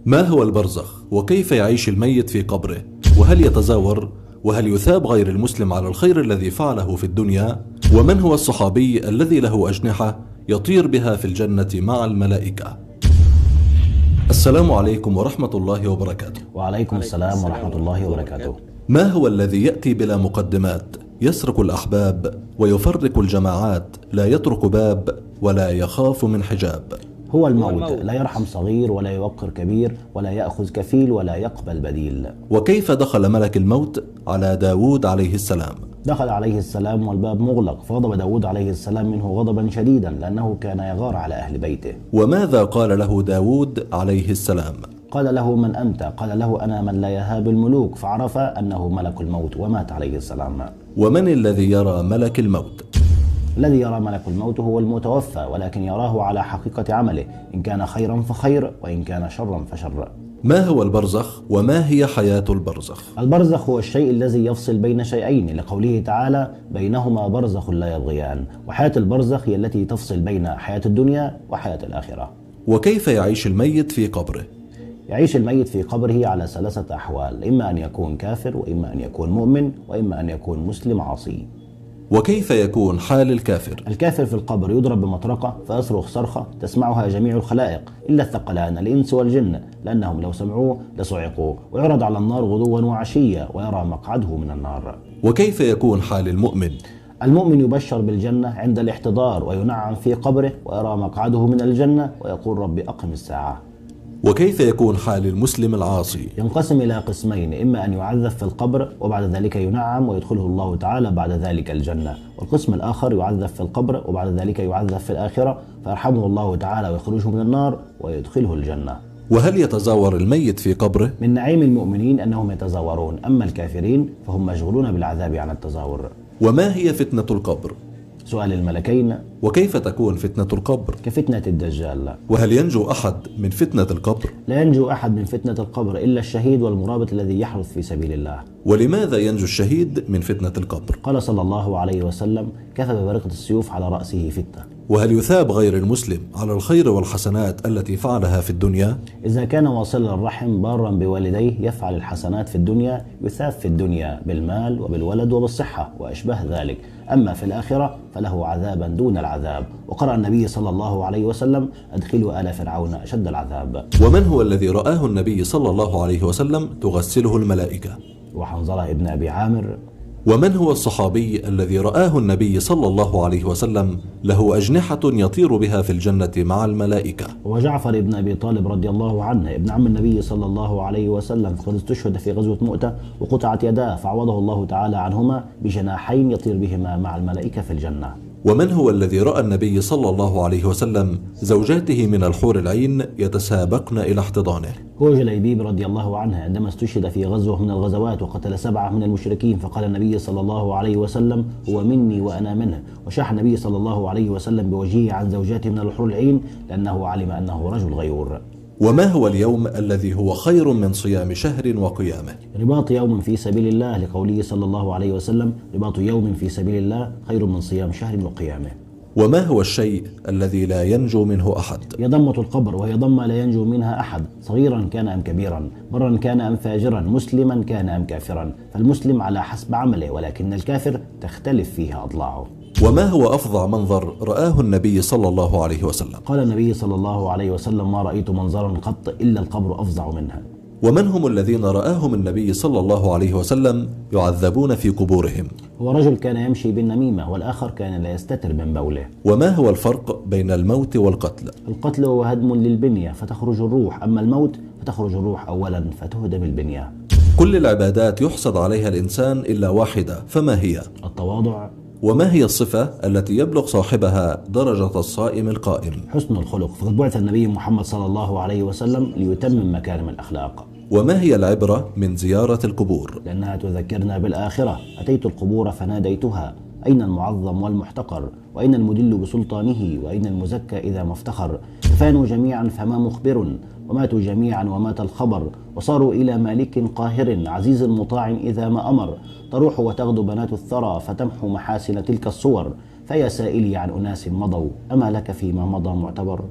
ما هو البرزخ؟ وكيف يعيش الميت في قبره؟ وهل يتزاور؟ وهل يثاب غير المسلم على الخير الذي فعله في الدنيا؟ ومن هو الصحابي الذي له أجنحة يطير بها في الجنة مع الملائكة؟ السلام عليكم ورحمة الله وبركاته. وعليكم السلام ورحمة الله وبركاته. ما هو الذي يأتي بلا مقدمات، يسرق الأحباب ويفرق الجماعات، لا يترك باب ولا يخاف من حجاب؟ هو الموت، لا يرحم صغير ولا يوقر كبير ولا يأخذ كفيل ولا يقبل بديل. وكيف دخل ملك الموت على داود عليه السلام؟ دخل عليه السلام والباب مغلق، فغضب داود عليه السلام منه غضبا شديدا لأنه كان يغار على أهل بيته. وماذا قال له داود عليه السلام؟ قال له: من أنت؟ قال له: أنا من لا يهاب الملوك، فعرف أنه ملك الموت ومات عليه السلام. ومن الذي يرى ملك الموت؟ الذي يرى ملك الموت هو المتوفى، ولكن يراه على حقيقة عمله، إن كان خيرا فخير وإن كان شرا فشر. ما هو البرزخ وما هي حياة البرزخ؟ البرزخ هو الشيء الذي يفصل بين شيئين، لقوله تعالى: بينهما برزخ لا يبغيان. وحياة البرزخ هي التي تفصل بين حياة الدنيا وحياة الآخرة. وكيف يعيش الميت في قبره؟ يعيش الميت في قبره على 3 أحوال: إما أن يكون كافر، وإما أن يكون مؤمن، وإما أن يكون مسلم عاصي. وكيف يكون حال الكافر؟ الكافر في القبر يضرب بمطرقة فيصرخ صرخة تسمعها جميع الخلائق إلا الثقلان الإنس والجن، لأنهم لو سمعوه لصعقوا، ويعرض على النار غدوا وعشيا ويرى مقعده من النار. وكيف يكون حال المؤمن؟ المؤمن يبشر بالجنة عند الاحتضار، وينعم في قبره، ويرى مقعده من الجنة، ويقول: رب أقم الساعة. وكيف يكون حال المسلم العاصي؟ ينقسم إلى قسمين: إما أن يعذب في القبر وبعد ذلك ينعم ويدخله الله تعالى بعد ذلك الجنة، والقسم الآخر يعذب في القبر وبعد ذلك يعذب في الآخرة فيرحمه الله تعالى ويخرجه من النار ويدخله الجنة. وهل يتزاور الميت في قبره؟ من نعيم المؤمنين أنهم يتزاورون، أما الكافرين فهم مشغولون بالعذاب عن التزاور. وما هي فتنة القبر؟ سؤال الملكين. وكيف تكون فتنة القبر؟ كفتنة الدجال. وهل ينجو أحد من فتنة القبر؟ لا ينجو أحد من فتنة القبر إلا الشهيد والمرابط الذي يحرث في سبيل الله. ولماذا ينجو الشهيد من فتنة القبر؟ قال صلى الله عليه وسلم: كفى ببرقة السيوف على رأسه فتنة. وهل يثاب غير المسلم على الخير والحسنات التي فعلها في الدنيا؟ إذا كان واصلا الرحم بارا بوالديه يفعل الحسنات في الدنيا يثاب في الدنيا بالمال وبالولد وبالصحة وأشبه ذلك، أما في الآخرة فله عذابا دون العذاب. وقرأ النبي صلى الله عليه وسلم: أدخلوا آل فرعون أشد العذاب. ومن هو الذي رآه النبي صلى الله عليه وسلم تغسله الملائكة؟ وحنظلة ابن أبي عامر. ومن هو الصحابي الذي رآه النبي صلى الله عليه وسلم له أجنحة يطير بها في الجنة مع الملائكة؟ وجعفر ابن أبي طالب رضي الله عنه، ابن عم النبي صلى الله عليه وسلم، فقد استشهد في غزوة مؤتة وقطعت يداه، فعوضه الله تعالى عنهما بجناحين يطير بهما مع الملائكة في الجنة. ومن هو الذي رأى النبي صلى الله عليه وسلم زوجاته من الحور العين يتسابقن إلى احتضانه؟ هو جليبيب رضي الله عنه، عندما استشهد في غزوة من الغزوات وقتل 7 من المشركين، فقال النبي صلى الله عليه وسلم: هو مني وأنا منه. وشاح النبي صلى الله عليه وسلم بوجهه عن زوجاته من الحور العين لأنه علم أنه رجل غيور. وما هو اليوم الذي هو خير من صيام شهر وقيامه؟ رباط يوم في سبيل الله، لقوله صلى الله عليه وسلم: رباط يوم في سبيل الله خير من صيام شهر وقيامه. وما هو الشيء الذي لا ينجو منه أحد؟ يضمة القبر، وهي ضمة لا ينجو منها أحد، صغيرا كان أم كبيرا، برا كان أم فاجرا، مسلما كان أم كافرا، فالمسلم على حسب عمله، ولكن الكافر تختلف فيها أضلاعه. وما هو أفظع منظر رآه النبي صلى الله عليه وسلم؟ قال النبي صلى الله عليه وسلم: ما رأيت منظرا قط إلا القبر أفظع منها. ومن هم الذين رآهم النبي صلى الله عليه وسلم يعذبون في قبورهم؟ هو رجل كان يمشي بالنميمة، والآخر كان لا يستتر من بوله. وما هو الفرق بين الموت والقتل؟ القتل هو هدم للبنية فتخرج الروح، أما الموت فتخرج الروح أولا فتهدم البنية. كل العبادات يحسد عليها الإنسان إلا واحدة، فما هي؟ التواضع. وما هي الصفة التي يبلغ صاحبها درجة الصائم القائم؟ حسن الخلق، فقد بعث النبي محمد صلى الله عليه وسلم ليتمم مكارم الأخلاق. وما هي العبرة من زيارة القبور؟ لأنها تذكرنا بالآخرة. أتيت القبور فناديتها: أين المعظم والمحتقر؟ وأين المدل بسلطانه؟ وأين المزكى إذا ما افتخر؟ فانوا جميعا فما مخبر، وماتوا جميعا ومات الخبر، وصاروا إلى مالك قاهر عزيز مطاع إذا ما أمر. تروح وتغدو بنات الثرى فتمحو محاسن تلك الصور، فيا سائلي عن أناس مضوا، أما لك فيما مضى معتبر؟